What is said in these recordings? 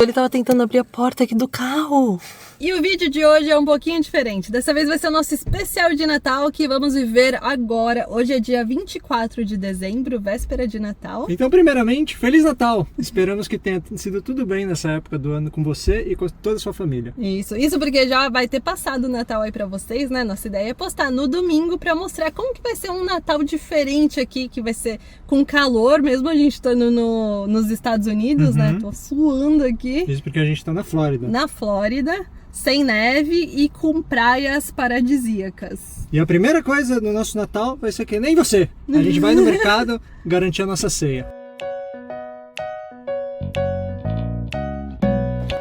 Ele tava tentando abrir a porta aqui do carro. E o vídeo de hoje é um pouquinho diferente. Dessa vez vai ser o nosso especial de Natal que vamos viver agora. Hoje é dia 24 de dezembro, véspera de Natal. Então, primeiramente, Feliz Natal! Esperamos que tenha sido tudo bem nessa época do ano com você e com toda a sua família. Isso porque já vai ter passado o Natal aí pra vocês, né? Nossa ideia é postar no domingo pra mostrar como que vai ser um Natal diferente aqui, que vai ser com calor, mesmo a gente estando nos Estados Unidos, né? Tô suando aqui. Isso porque a gente tá na Flórida. Na Flórida. Sem neve e com praias paradisíacas. E a primeira coisa no nosso Natal vai ser que nem você. A gente vai no mercado garantir a nossa ceia.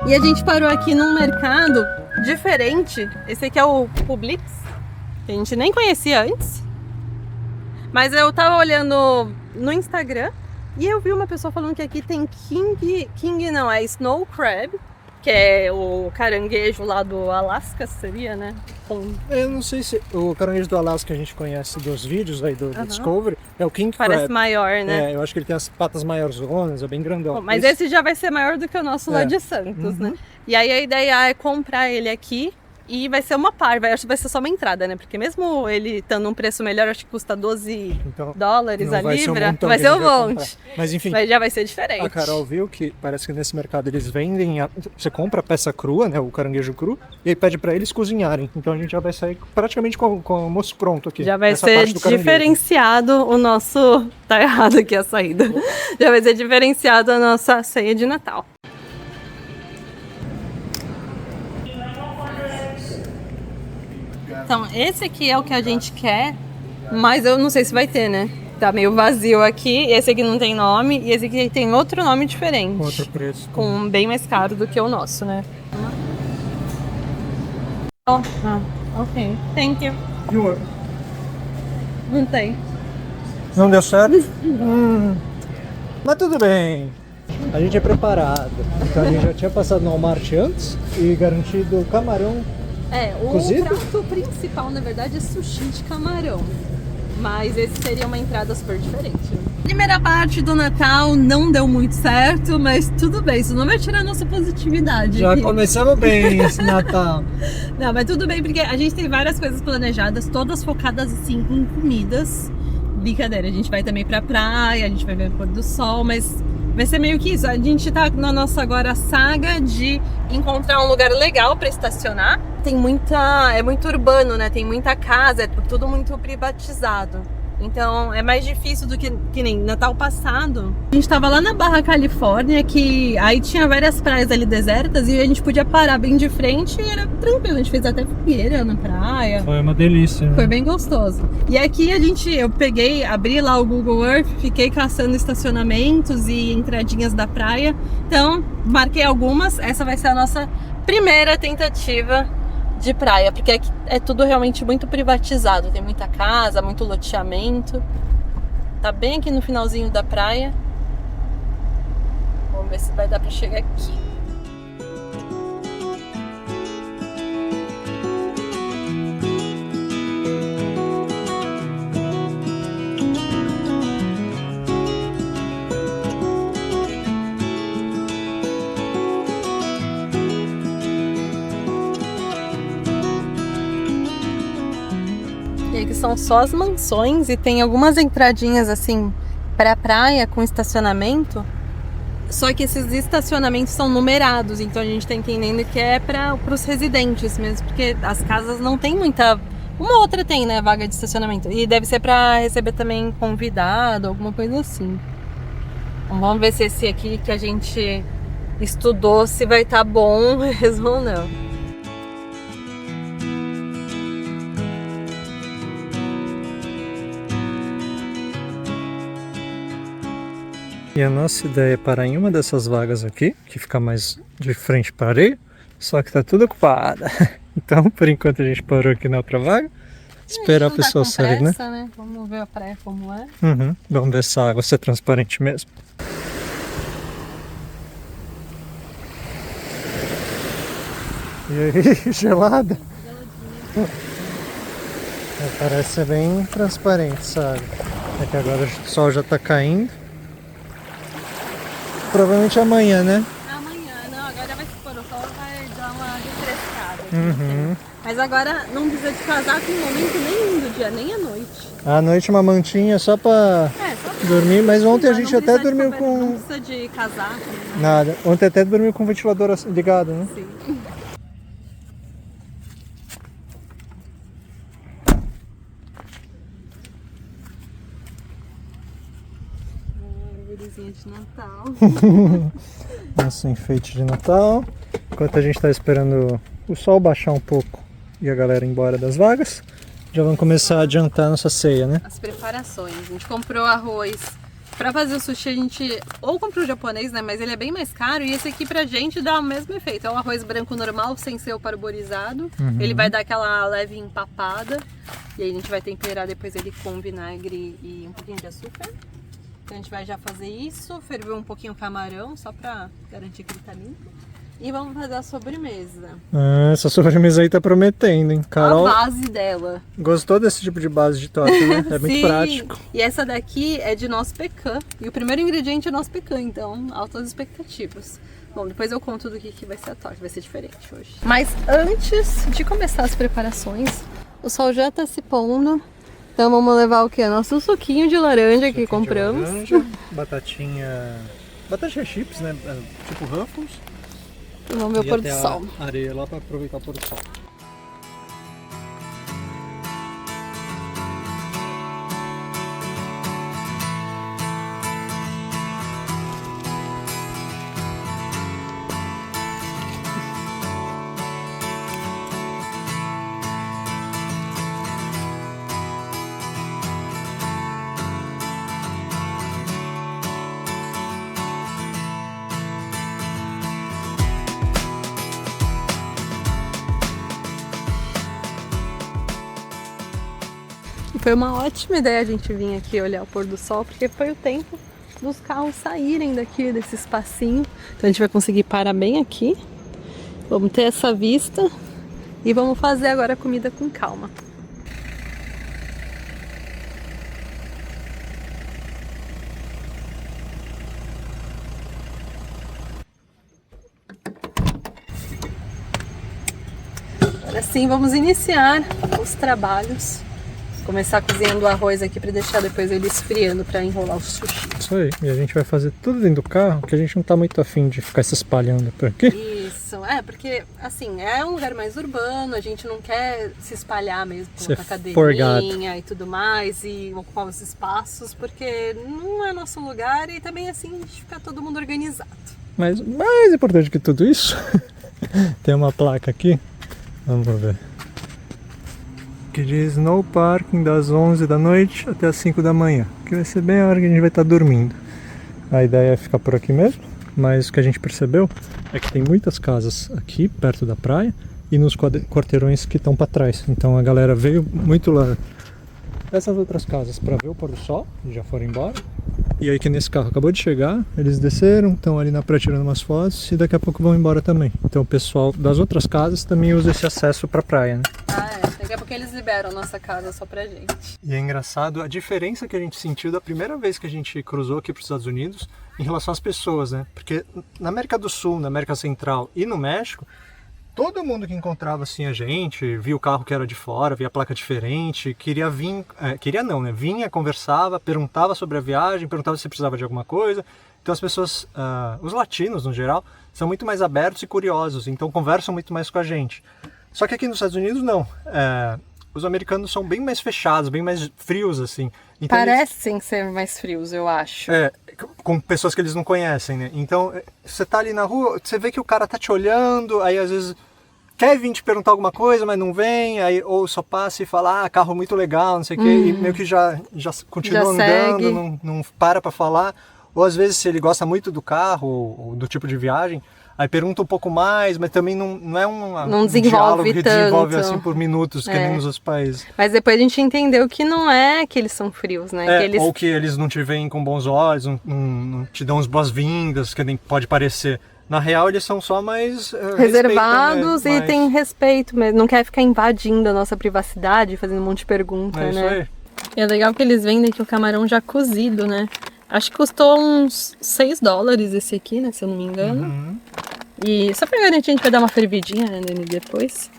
E a gente parou aqui num mercado diferente. Esse aqui é o Publix, que a gente nem conhecia antes. Mas eu tava olhando no Instagram e eu vi uma pessoa falando que aqui tem Snow Crab, que é o caranguejo lá do Alasca, seria, né? Eu não sei se o caranguejo do Alasca que a gente conhece dos vídeos aí do Discovery é o King Crab. Parece maior, né? Eu acho que ele tem as patas maiores, é bem grandão. Bom, mas esse já vai ser maior do que o nosso lá de Santos, né? E aí a ideia é comprar ele aqui e vai ser uma par, acho que vai ser só uma entrada, né? Porque mesmo ele estando um preço melhor, acho que custa $12 a libra, vai ser um monte. Mas enfim, mas já vai ser diferente. A Carol viu que parece que nesse mercado eles vendem, você compra a peça crua, né? O caranguejo cru, e aí pede pra eles cozinharem. Então a gente já vai sair praticamente com o almoço pronto aqui. Já vai ser diferenciado o nosso... Tá errado aqui a saída. Já vai ser diferenciado a nossa ceia de Natal. Então, esse aqui é o que a gente quer, mas eu não sei se vai ter, né? Tá meio vazio aqui, esse aqui não tem nome, e esse aqui tem outro nome diferente. Outro preço. Com bem mais caro do que o nosso, né? Oh, ok. Thank you. Não tem. Não deu certo? Mas tudo bem. A gente é preparado. Então a gente já tinha passado no Walmart antes e garantido camarão. O cozido? prato principal, na verdade, é sushi de camarão. Mas esse seria uma entrada super diferente. Primeira parte do Natal não deu muito certo, mas tudo bem, isso não vai tirar a nossa positividade. Já aqui. começamos bem esse Natal. Não, mas tudo bem, porque a gente tem várias coisas planejadas, todas focadas assim em comidas. Brincadeira, a gente vai também pra praia, a gente vai ver o pôr do sol, mas vai ser meio que isso. A gente tá na nossa agora saga de encontrar um lugar legal pra estacionar. Tem é muito urbano, né? Tem muita casa, é tudo muito privatizado. Então é mais difícil do que nem Natal passado. A gente tava lá na Barra Califórnia, que aí tinha várias praias ali desertas e a gente podia parar bem de frente e era tranquilo. A gente fez até fogueira na praia. Foi uma delícia. Né? Foi bem gostoso. E aqui eu abri lá o Google Earth, fiquei caçando estacionamentos e entradinhas da praia. Então, marquei algumas. Essa vai ser a nossa primeira tentativa de praia, porque aqui é tudo realmente muito privatizado, tem muita casa, muito loteamento. Tá bem aqui no finalzinho da praia. Vamos ver se vai dar pra chegar aqui. E aqui são só as mansões e tem algumas entradinhas assim pra praia com estacionamento. Só que esses estacionamentos são numerados, então a gente tá entendendo que é para os residentes mesmo, porque as casas não tem muita... Uma outra tem, né, vaga de estacionamento. E deve ser para receber também convidado, alguma coisa assim. Então, vamos ver se esse aqui que a gente estudou, se vai estar bom mesmo ou não. E a nossa ideia é parar em uma dessas vagas aqui, que fica mais de frente para a areia, só que tá tudo ocupada. Então, por enquanto a gente parou aqui na outra vaga, esperar a pessoa sair, né? Vamos ver a praia como é. Vamos ver se a água é transparente mesmo. E aí, gelada? Parece ser bem transparente, sabe? É que agora o sol já tá caindo. Provavelmente amanhã, né? Amanhã, não, agora vai se pôr o sol, vai dar uma refrescada. Uhum. Mas agora não precisa de casaco em momento nenhum do dia, nem à noite. À noite uma mantinha só pra Só pra dormir, mas ontem a não gente até precisa de dormiu cobertor, Não com... precisa de casaco, né? Nada. Ontem até dormiu com o ventilador ligado, né? Sim. Árvorezinha de Natal. Nosso enfeite de Natal. Enquanto a gente tá esperando o sol baixar um pouco e a galera ir embora das vagas, já vamos começar a adiantar a nossa ceia, né? As preparações. A gente comprou arroz. Pra fazer o sushi a gente ou comprou o japonês, né? Mas ele é bem mais caro e esse aqui pra gente dá o mesmo efeito. É um arroz branco normal, sem ser o parborizado. Ele vai dar aquela leve empapada. E aí a gente vai temperar depois ele com vinagre e um pouquinho de açúcar. Então a gente vai já fazer isso, ferver um pouquinho o camarão, só pra garantir que ele tá limpo. E vamos fazer a sobremesa. Essa sobremesa aí tá prometendo, hein? Carol, A base dela. gostou desse tipo de base de torta, né? É muito Sim. prático. E essa daqui é de nosso pecan. E o primeiro ingrediente é nosso pecan, então altas expectativas. Bom, depois eu conto do que vai ser a torta, vai ser diferente hoje. Mas antes de começar as preparações, o sol já tá se pondo. Então vamos levar o que? Nosso suquinho de laranja que compramos. Laranja, batatinha... Batatinha chips, né? Tipo Ruffles. E vamos ver o E pôr do até sol. a areia lá pra aproveitar o pôr do sol. Foi uma ótima ideia a gente vir aqui olhar o pôr do sol, porque foi o tempo dos carros saírem daqui, desse espacinho. Então a gente vai conseguir parar bem aqui. Vamos ter essa vista e vamos fazer agora a comida com calma. Agora sim, vamos iniciar os trabalhos. Começar cozinhando o arroz aqui para deixar depois ele esfriando para enrolar o sushi. Isso aí. E a gente vai fazer tudo dentro do carro, que a gente não tá muito afim de ficar se espalhando por aqui. Isso, porque assim, é um lugar mais urbano, a gente não quer se espalhar mesmo com Ser a cadeirinha forgado. e tudo mais e ocupar os espaços, porque não é nosso lugar e também assim a gente fica todo mundo organizado. Mas mais importante que tudo isso, tem uma placa aqui, vamos ver, que diz no parking das 11 da noite até as 5 da manhã, que vai ser bem a hora que a gente vai estar dormindo. A ideia é ficar por aqui mesmo, mas o que a gente percebeu é que tem muitas casas aqui perto da praia e nos quarteirões que estão para trás. Então a galera veio muito lá dessas outras casas para ver o pôr do sol, já foram embora. E aí que nesse carro acabou de chegar, eles desceram, estão ali na praia tirando umas fotos e daqui a pouco vão embora também. Então o pessoal das outras casas também usa esse acesso para a praia, né? Daqui a pouco eles liberam a nossa casa só pra gente. E é engraçado a diferença que a gente sentiu da primeira vez que a gente cruzou aqui para os Estados Unidos em relação às pessoas, né? Porque na América do Sul, na América Central e no México, todo mundo que encontrava assim a gente, via o carro que era de fora, via a placa diferente, queria vir, queria não, né? Vinha, conversava, perguntava sobre a viagem, perguntava se precisava de alguma coisa. Então as pessoas, os latinos no geral, são muito mais abertos e curiosos, então conversam muito mais com a gente. Só que aqui nos Estados Unidos não. Os americanos são bem mais fechados, bem mais frios assim. Então, Parecem ser mais frios, eu acho. Com pessoas que eles não conhecem, né? Então, você tá ali na rua, você vê que o cara tá te olhando, aí às vezes quer vir te perguntar alguma coisa, mas não vem, aí ou só passa e fala, carro muito legal, não sei o quê, e meio que já continua Já andando, não para pra falar. Ou às vezes, se ele gosta muito do carro ou do tipo de viagem, aí pergunta um pouco mais, mas também não é um diálogo que desenvolve assim por minutos, que nem nos outros países. Mas depois a gente entendeu que não é que eles são frios, né? Que eles... Ou que eles não te veem com bons olhos, não te dão as boas-vindas, que nem pode parecer. Na real, eles são só mais reservados e tem respeito mesmo. Não quer ficar invadindo a nossa privacidade, fazendo um monte de pergunta, né? Isso aí. E é legal que eles vendem aqui o camarão já cozido, né? Acho que custou uns $6 esse aqui, né? Se eu não me engano. Uhum. E só pra garantir, a gente vai dar uma fervidinha, né, nele depois.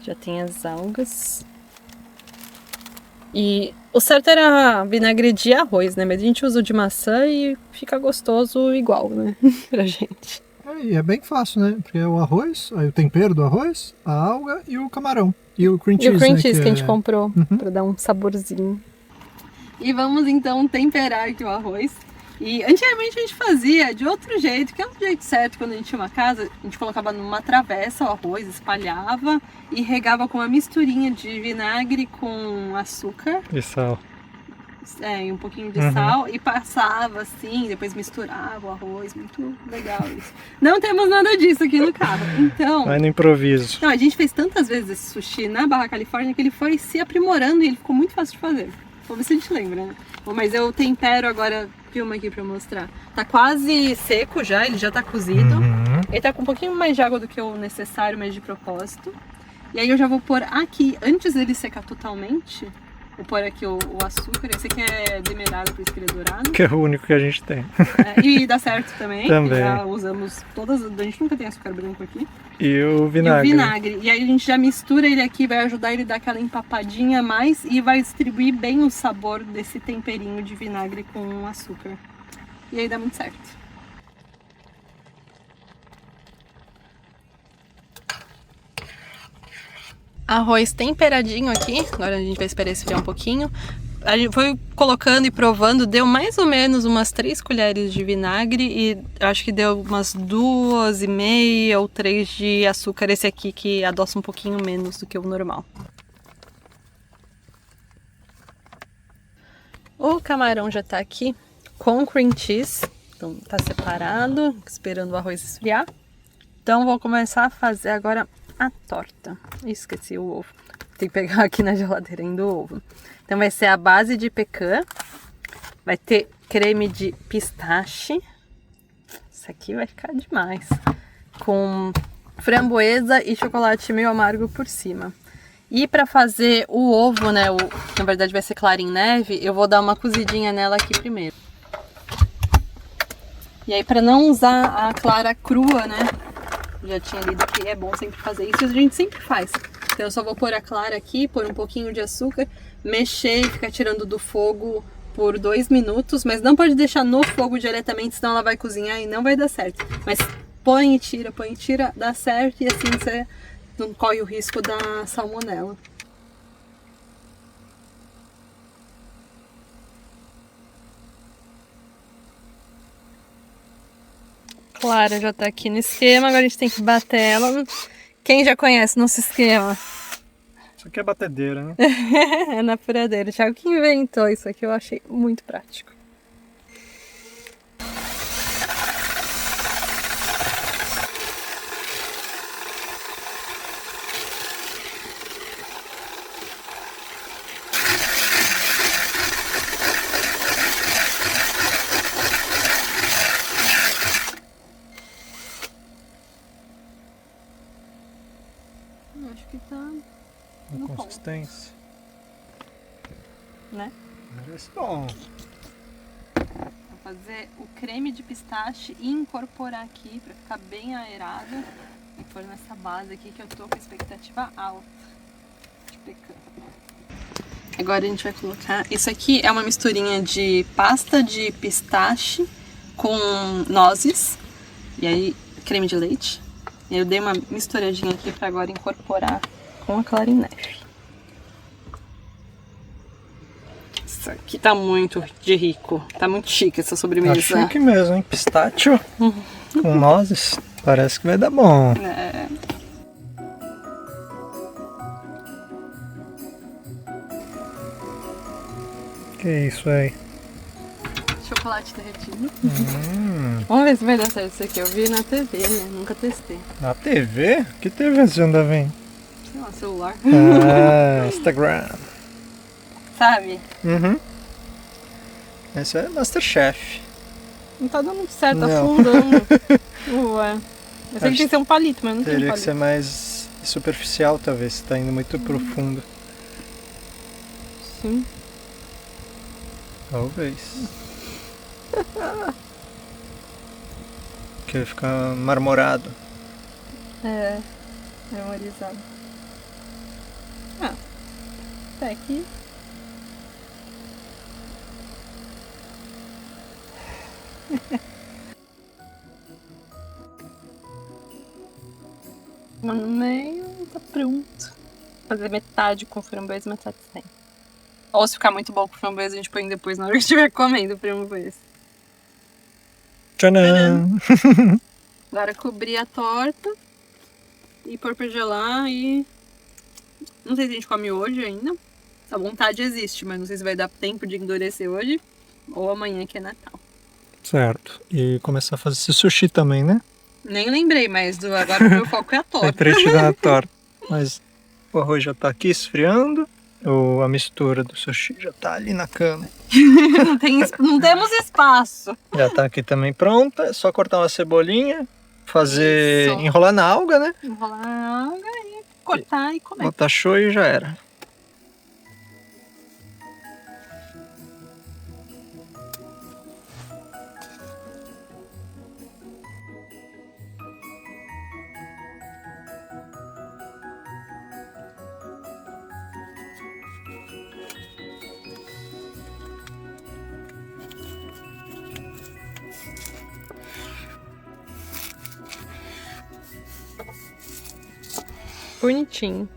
Já tem as algas. E o certo era vinagre de arroz, né? Mas a gente usa o de maçã e fica gostoso igual, né? Pra gente. E é bem fácil, né? Porque é o arroz, aí o tempero do arroz, a alga e o camarão. E o cream E cheese, o cream né, cheese que a gente comprou Uhum. pra dar um saborzinho. E vamos então temperar aqui o arroz. E antigamente a gente fazia de outro jeito, que é o jeito certo. Quando a gente tinha uma casa, a gente colocava numa travessa o arroz, espalhava e regava com uma misturinha de vinagre com açúcar. E sal. E um pouquinho de Uhum. sal e passava assim, depois misturava o arroz, muito legal isso. Não temos nada disso aqui no carro, então... Vai no improviso. Não, a gente fez tantas vezes esse sushi na Barra Califórnia que ele foi se aprimorando e ele ficou muito fácil de fazer. Vamos ver se a gente lembra, né? Bom, mas eu tempero agora, filma aqui pra mostrar. Tá quase seco já, ele já tá cozido. Uhum. Ele tá com um pouquinho mais de água do que o necessário, mas de propósito. E aí eu já vou pôr aqui, antes dele secar totalmente... Vou pôr aqui o açúcar, esse aqui é demerara, por isso que ele é dourado. Que é o único que a gente tem. E dá certo também. Também. Já usamos todas, a gente nunca tem açúcar branco aqui. E o vinagre. E o vinagre. E aí a gente já mistura ele aqui, vai ajudar ele a dar aquela empapadinha a mais e vai distribuir bem o sabor desse temperinho de vinagre com açúcar. E aí dá muito certo. Arroz temperadinho aqui, agora a gente vai esperar esfriar um pouquinho. A gente foi colocando e provando, deu mais ou menos umas 3 colheres de vinagre e acho que deu umas 2,5 ou 3 de açúcar, esse aqui que adoça um pouquinho menos do que o normal. O camarão já tá aqui com cream cheese, então tá separado, esperando o arroz esfriar. Então vou começar a fazer agora a torta. Esqueci o ovo. Tem que pegar aqui na geladeira ainda o ovo. Então vai ser a base de pecan. Vai ter creme de pistache. Isso aqui vai ficar demais. Com framboesa e chocolate meio amargo por cima. E para fazer o ovo, né, na verdade vai ser clara em neve, eu vou dar uma cozidinha nela aqui primeiro. E aí para não usar a clara crua, né, já tinha lido que é bom sempre fazer isso, a gente sempre faz. Então eu só vou pôr a clara aqui, pôr um pouquinho de açúcar, mexer e ficar tirando do fogo por 2 minutos, mas não pode deixar no fogo diretamente, senão ela vai cozinhar e não vai dar certo. Mas põe e tira, dá certo e assim você não corre o risco da salmonela. Clara já tá aqui no esquema, agora a gente tem que bater ela. Quem já conhece nosso esquema? Isso aqui é batedeira, né? É na furadeira. O Thiago que inventou isso aqui, eu achei muito prático. Acho que tá no ponto, Consistência. né? Parece bom. Vou fazer o creme de pistache e incorporar aqui pra ficar bem aerado. E pôr nessa base aqui que eu tô com expectativa alta de pecan. Agora a gente vai colocar... Isso aqui é uma misturinha de pasta de pistache com nozes. E aí creme de leite. E aí eu dei uma misturadinha aqui pra agora incorporar com a clara em neve. Isso aqui tá muito de rico. Tá muito chique essa sobremesa. Tá chique mesmo, hein? Pistácio com nozes. Parece que vai dar bom. É. Que isso aí? Chocolate derretido. Vamos ver se vai dar certo isso aqui. Eu vi na TV, né? Nunca testei. Na TV? Que TV você anda vendo? Sei lá, celular. Ah, Instagram. Sabe? Uhum. Esse é Masterchef. Não tá dando muito certo, Não. afundando. Ué. Eu sei que tem que ser um palito, mas não tem Teria que palito. ser mais superficial, talvez. Você tá indo muito profundo. Sim. Talvez. Que vai ficar marmorado. É, memorizado. Ah, até aqui. No meio tá pronto. Fazer metade com framboesa e metade sem. Ou se ficar muito bom com framboesa, a gente põe depois na hora que estiver comendo framboesa. Tcharam! Agora cobrir a torta e pôr pra gelar e... Não sei se a gente come hoje ainda. Essa vontade existe, mas não sei se vai dar tempo de endurecer hoje ou amanhã que é Natal. Certo. E começar a fazer esse sushi também, né? Nem lembrei, mas agora o meu foco é a torta. Pra tirar a torta. Mas o arroz já tá aqui esfriando. A mistura do sushi já tá ali na cama. Não temos espaço. Já tá aqui também pronta. É só cortar uma cebolinha, fazer. Isso. Enrolar na alga, né? Enrolar a água e cortar e comer. Botar show e já era. Bonitinho.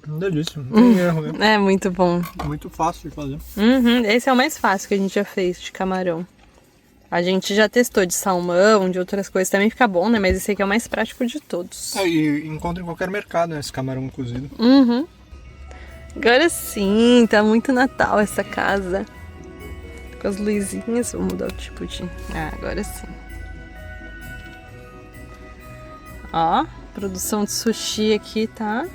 Delícia, não tem erro, né? É muito bom. Muito fácil de fazer. Esse é o mais fácil que a gente já fez de camarão. A gente já testou de salmão, de outras coisas, também fica bom, né? Mas esse aqui é o mais prático de todos. E encontra em qualquer mercado, né? Esse camarão cozido. Agora sim, tá muito Natal essa casa. Com as luzinhas, vou mudar o tipo de... Ah, agora sim. Ó, produção de sushi aqui tá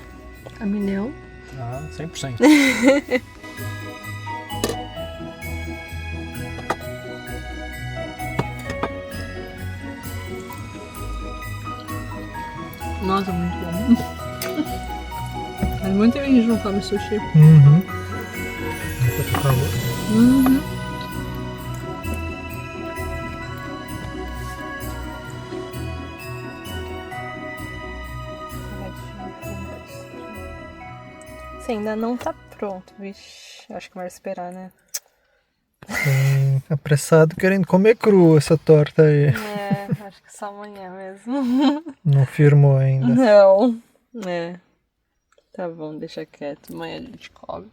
a milhão. Ah, 100%. Nossa, muito bom. Mas muita gente não come sushi. Sim, ainda não tá pronto, vixe. Acho que vai esperar, né? Apressado querendo comer cru essa torta aí. É, acho que só amanhã mesmo. Não firmou ainda. Não. É. Tá bom, deixa quieto. Amanhã a gente come.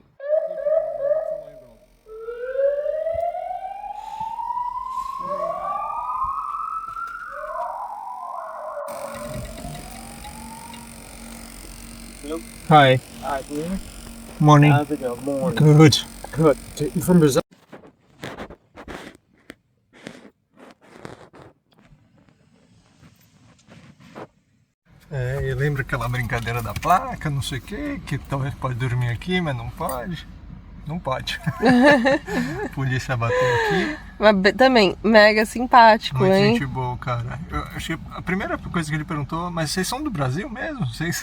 Hi. Hi, dear. Morning. How's it going? Morning. Good. Good. You from Brazil? É, e lembra aquela brincadeira da placa, não sei o que talvez pode dormir aqui, mas não pode. Não pode. Polícia bateu aqui. Mas também, mega simpático, Muito hein? gente boa, cara. Eu achei a primeira coisa que ele perguntou, mas vocês são do Brasil mesmo? Vocês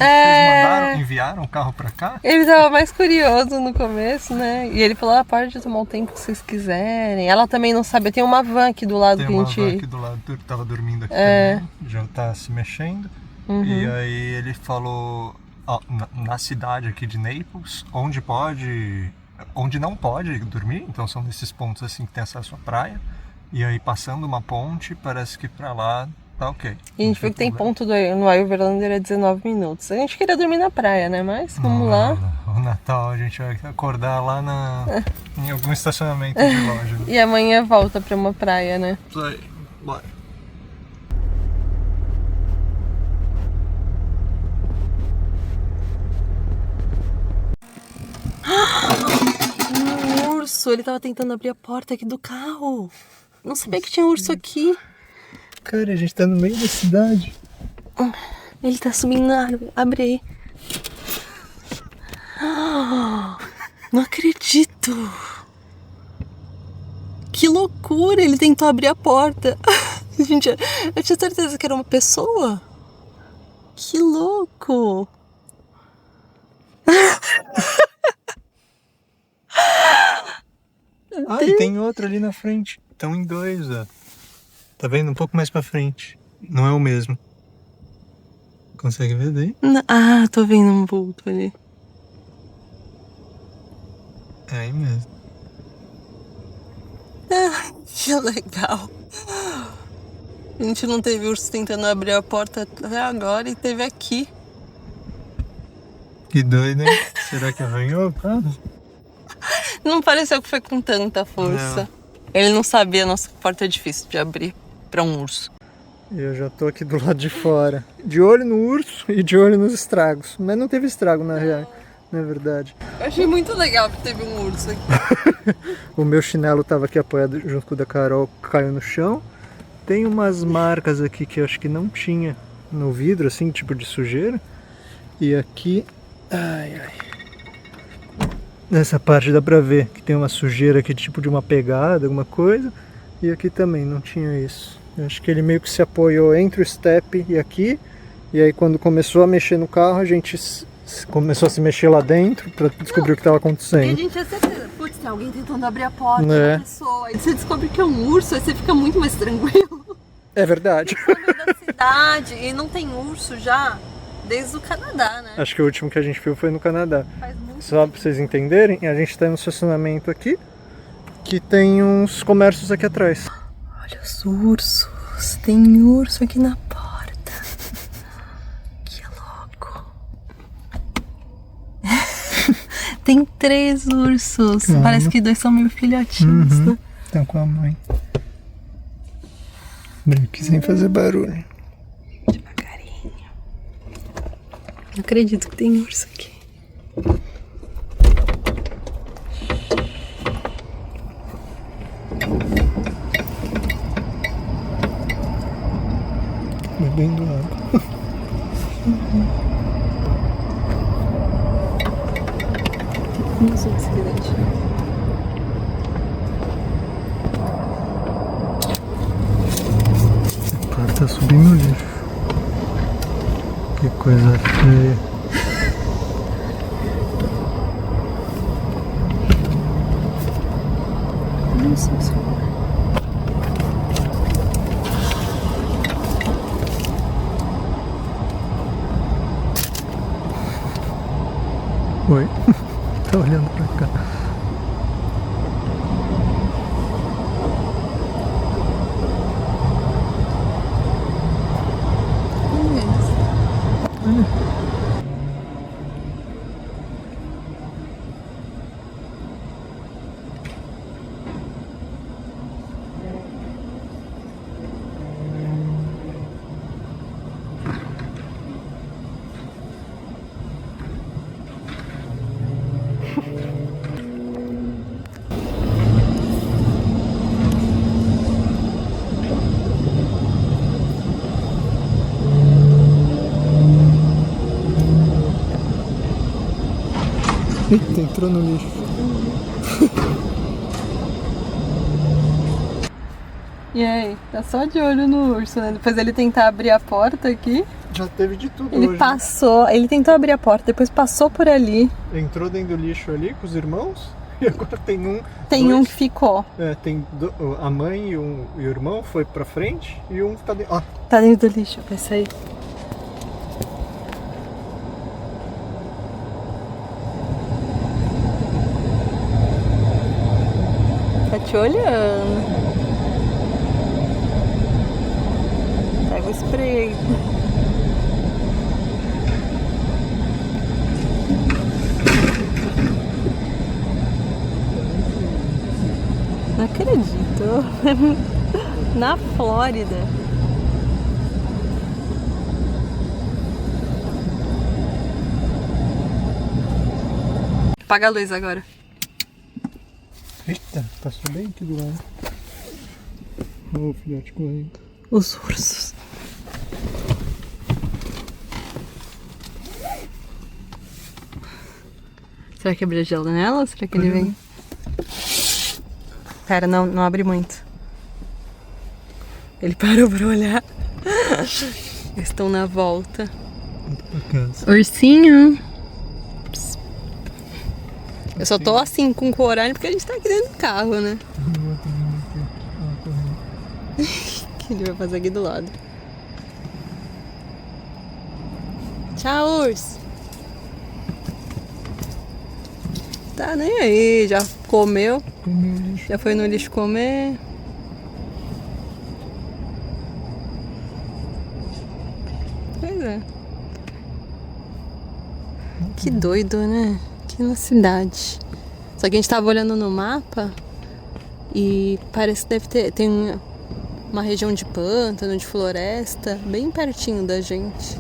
enviaram o carro pra cá? Ele tava mais curioso no começo, né? E ele falou, pode tomar o tempo que vocês quiserem. Ela também não sabe, tem uma van aqui do lado Tem que a uma gente... van aqui do lado, tava dormindo aqui também, já tá se mexendo. E aí ele falou, na cidade aqui de Naples, onde não pode dormir, então são nesses pontos assim que tem acesso à praia, e aí passando uma ponte, parece que pra lá tá ok. E a gente viu que tem ponto no Overlander é 19 minutos. A gente queria dormir na praia, né? Mas vamos lá. O Natal a gente vai acordar lá em algum estacionamento de loja. E amanhã volta pra uma praia, né? Isso aí, bora. Um urso, ele tava tentando abrir a porta aqui do carro. Não sabia que tinha urso aqui. Cara, a gente tá no meio da cidade. Ele tá subindo na árvore. Abre aí. Não acredito. Que loucura, ele tentou abrir a porta. Gente, eu tinha certeza que era uma pessoa. Que louco. Ah, e tem outro ali na frente. Estão em dois, ó. Tá vendo? Um pouco mais pra frente. Não é o mesmo. Consegue ver daí? Ah, tô vendo um vulto ali. É aí mesmo. Que legal. A gente não teve urso tentando abrir a porta até agora e teve aqui. Que doido, hein? Será que arranhou, cara? Não pareceu que foi com tanta força. Ele não sabia, nossa porta é difícil de abrir pra um urso. Eu já tô aqui do lado de fora. De olho no urso e de olho nos estragos. Mas não teve estrago na real, na verdade. Eu achei muito legal que teve um urso aqui. O meu chinelo tava aqui apoiado junto com o da Carol, caiu no chão. Tem umas marcas aqui que eu acho que não tinha no vidro, assim, tipo de sujeira. E aqui, ai, ai. Nessa parte dá pra ver que tem uma sujeira aqui, tipo de uma pegada, alguma coisa. E aqui também não tinha isso. Eu acho que ele meio que se apoiou entre o step e aqui. E aí quando começou a mexer no carro, a gente começou a se mexer lá dentro pra descobrir o que estava acontecendo. E a gente tinha certeza, putz, tem alguém tentando abrir a porta É. da pessoa. Aí você descobre que é um urso, aí você fica muito mais tranquilo. É verdade. No meio da cidade, e não tem urso já desde o Canadá, né? Acho que o último que a gente viu foi no Canadá. Faz muito Só pra vocês entenderem, a gente tá em um estacionamento aqui, que tem uns comércios aqui atrás. Olha os ursos, tem urso aqui na porta. Que louco. Tem 3 ursos. Calma. Parece que 2 são meio filhotinhos, né? Estão com a mãe. Aqui sem fazer barulho. Devagarinho. Não acredito que tem urso aqui. Bebendo água. Não sou acidente. O cara tá subindo o lixo. Que coisa feia. Não sei se Oi. Tá olhando pra cá. Eita, entrou no lixo. E aí, tá só de olho no urso, né? Depois ele tentar abrir a porta aqui. Já teve de tudo Ele hoje. passou, ele tentou abrir a porta, depois passou por ali. Entrou dentro do lixo ali com os irmãos. E agora tem um. Tem dois, um que ficou. É, tem a mãe e o irmão foi pra frente e um tá dentro. Ó, Tá dentro do lixo, vai sair. Tá te olhando. Pega o spray. Não acredito. Na Flórida. Apaga a luz agora. eita, passou bem aqui do lado. Ó, o filhote correndo. Os ursos. Será que abre a janela ou será que ele vem? Pera, não abre muito. Ele parou pra olhar. Eles estão na volta. Pra casa. Ursinho. Eu só tô assim com o horário porque a gente tá aqui dentro do carro, né? Que ele vai fazer aqui do lado. Tchau, urso. Tá nem aí, já comeu. Já foi no lixo comer. Pois é. Que doido, né? Aqui na cidade. Só que a gente tava olhando no mapa e parece que tem uma região de pântano, de floresta, bem pertinho da gente.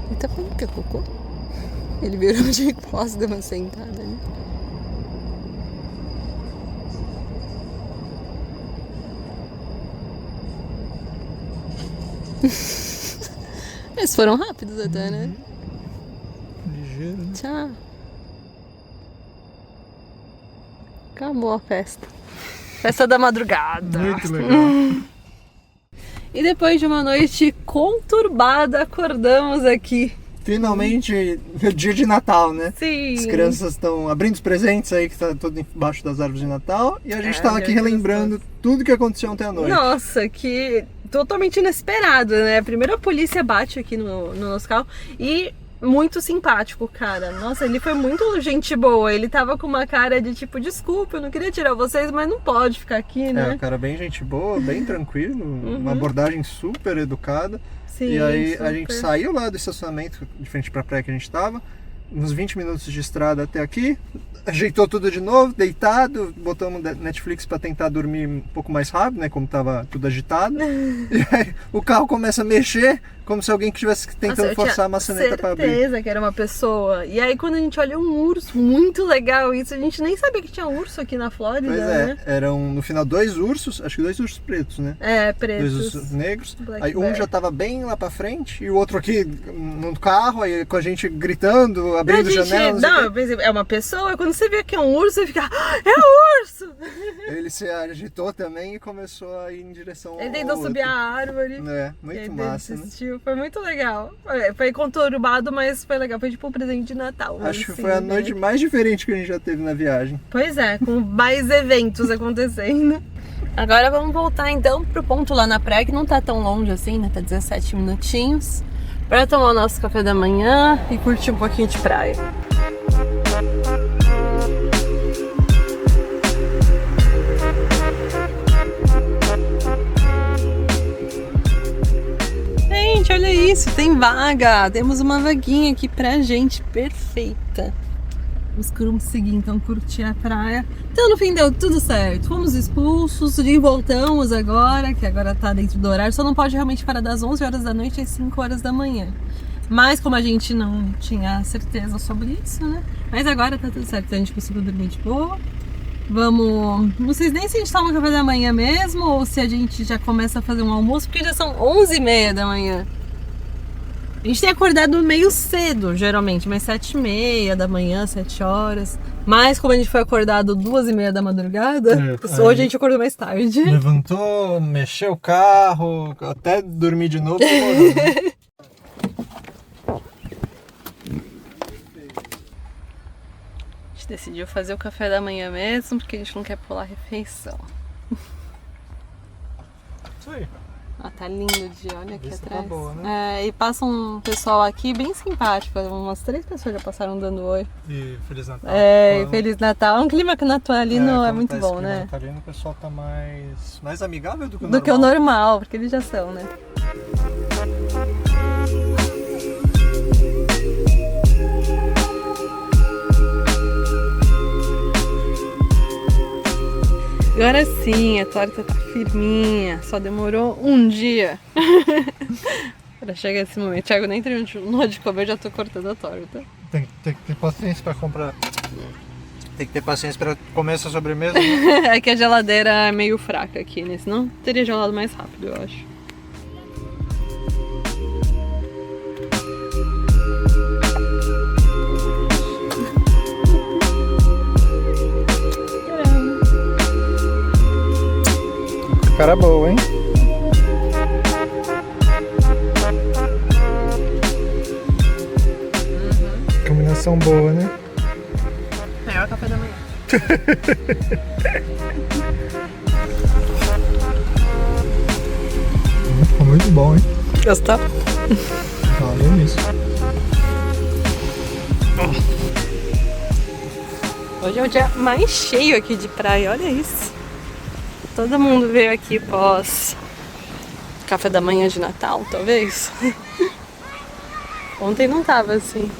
Ele tá falando que é cocô? Ele virou de costas, deu uma sentada ali. Eles foram rápidos até, né? Ligeiro, né? Tchau. Acabou a festa. Festa da madrugada. Muito legal. E depois de uma noite conturbada, acordamos aqui. Finalmente, dia de Natal, né? Sim. As crianças estão abrindo os presentes aí, que tá tudo embaixo das árvores de Natal. E a gente tava aqui relembrando tudo que aconteceu ontem à noite. Nossa, que totalmente inesperado, né? Primeiro a polícia bate aqui no nosso carro e muito simpático, cara. Nossa, ele foi muito gente boa. Ele tava com uma cara de tipo, desculpa, eu não queria tirar vocês, mas não pode ficar aqui, né? É, um cara bem gente boa, bem tranquilo, uma abordagem super educada. Sim, e aí super. a gente saiu lá do estacionamento, de frente pra praia que a gente tava, uns 20 minutos de estrada até aqui, ajeitou tudo de novo, deitado, botamos Netflix pra tentar dormir um pouco mais rápido, né, como tava tudo agitado. E aí o carro começa a mexer, como se alguém que estivesse tentando forçar a maçaneta pra abrir. Certeza que era uma pessoa. E aí quando a gente olha um urso, muito legal isso, a gente nem sabia que tinha urso aqui na Flórida, Pois é, né? eram no final 2 ursos, acho que 2 ursos pretos, né? É, 2 pretos. ursos negros. Black Aí um bear. já tava bem lá pra frente e o outro aqui no carro, aí com a gente gritando, abrindo janelas. Não, eu pensei, é uma pessoa, quando você vê que é um urso, você fica, "Ah, é um urso!" Ele se agitou também e começou a ir em direção Ele ao tentou outro. subir a árvore. É, E aí muito massa, né? desistiu. Foi muito legal. Foi conturbado, mas foi legal. Foi tipo um presente de Natal. Acho que assim, foi a né? noite mais diferente que a gente já teve na viagem. Pois é, com mais eventos acontecendo. Agora vamos voltar então pro ponto lá na praia, que não tá tão longe assim, né? Tá 17 minutinhos. Pra tomar o nosso café da manhã e curtir um pouquinho de praia. Gente, olha isso, tem vaga. Temos uma vaguinha aqui pra gente, perfeita. Vamos conseguir então curtir a praia. Então no fim deu tudo certo. Fomos expulsos e voltamos agora, que agora tá dentro do horário. Só não pode realmente parar das 11 horas da noite às 5 horas da manhã. Mas como a gente não tinha certeza sobre isso, né? Mas agora tá tudo certo, a gente conseguiu dormir de boa. Vamos... Não sei nem se a gente toma café da manhã mesmo ou se a gente já começa a fazer um almoço, porque já são 11h30 da manhã. A gente tem acordado meio cedo, geralmente, mas 7h30 da manhã, 7 horas. Mas como a gente foi acordado 2h30 da madrugada, hoje a gente acordou mais tarde. Levantou, mexeu o carro, até dormir de novo. Demorou, né? A gente decidiu fazer o café da manhã mesmo, porque a gente não quer pular a refeição. Isso aí. Ah, tá lindo o dia, olha aqui Vista atrás. tá boa, né? É, e passa um pessoal aqui bem simpático, umas 3 pessoas já passaram dando oi. E Feliz Natal. É, Como- Feliz Natal. É um clima natalino é como muito tá esse bom, clima né? natalino, o pessoal tá mais amigável do que o Do que o normal, porque eles já são, né? Agora sim, a torta tá firminha, só demorou um dia pra chegar esse momento. Thiago nem terminou de comer, já tô cortando a torta. Tem que ter paciência pra comprar. Tem que ter paciência pra comer essa sobremesa. É que a geladeira é meio fraca aqui, né? Senão teria gelado mais rápido, eu acho. Cara boa, hein? refeição boa, né? Maior café da manhã. Ficou muito bom, hein? Gostou? Valeu isso. Hoje é o dia mais cheio aqui de praia, olha isso. Todo mundo veio aqui pós café da manhã de Natal, talvez. Ontem não tava assim.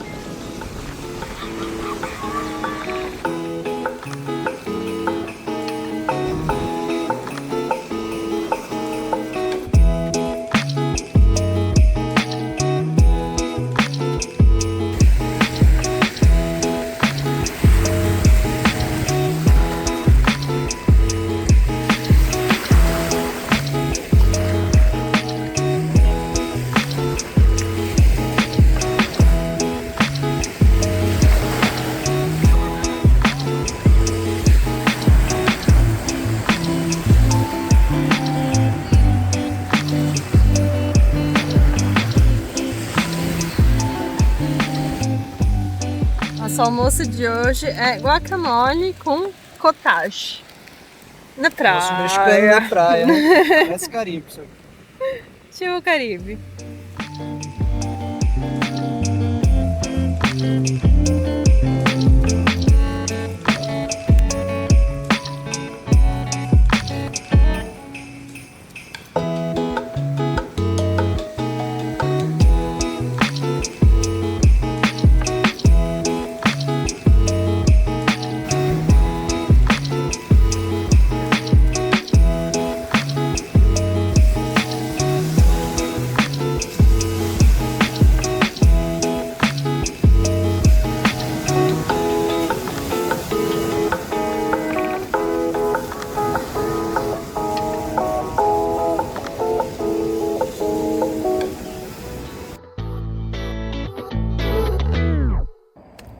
Nosso almoço de hoje é guacamole com cottage. Na praia. Nosso mexicano na praia, né? Parece Caribe, isso aqui. Tipo Caribe.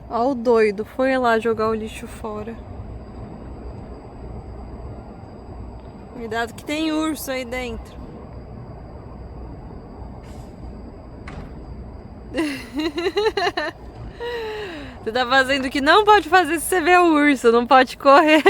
Ó o doido, foi lá jogar o lixo fora. Cuidado que tem urso aí dentro. Você tá fazendo o que não pode fazer se você vê o urso, não pode correr.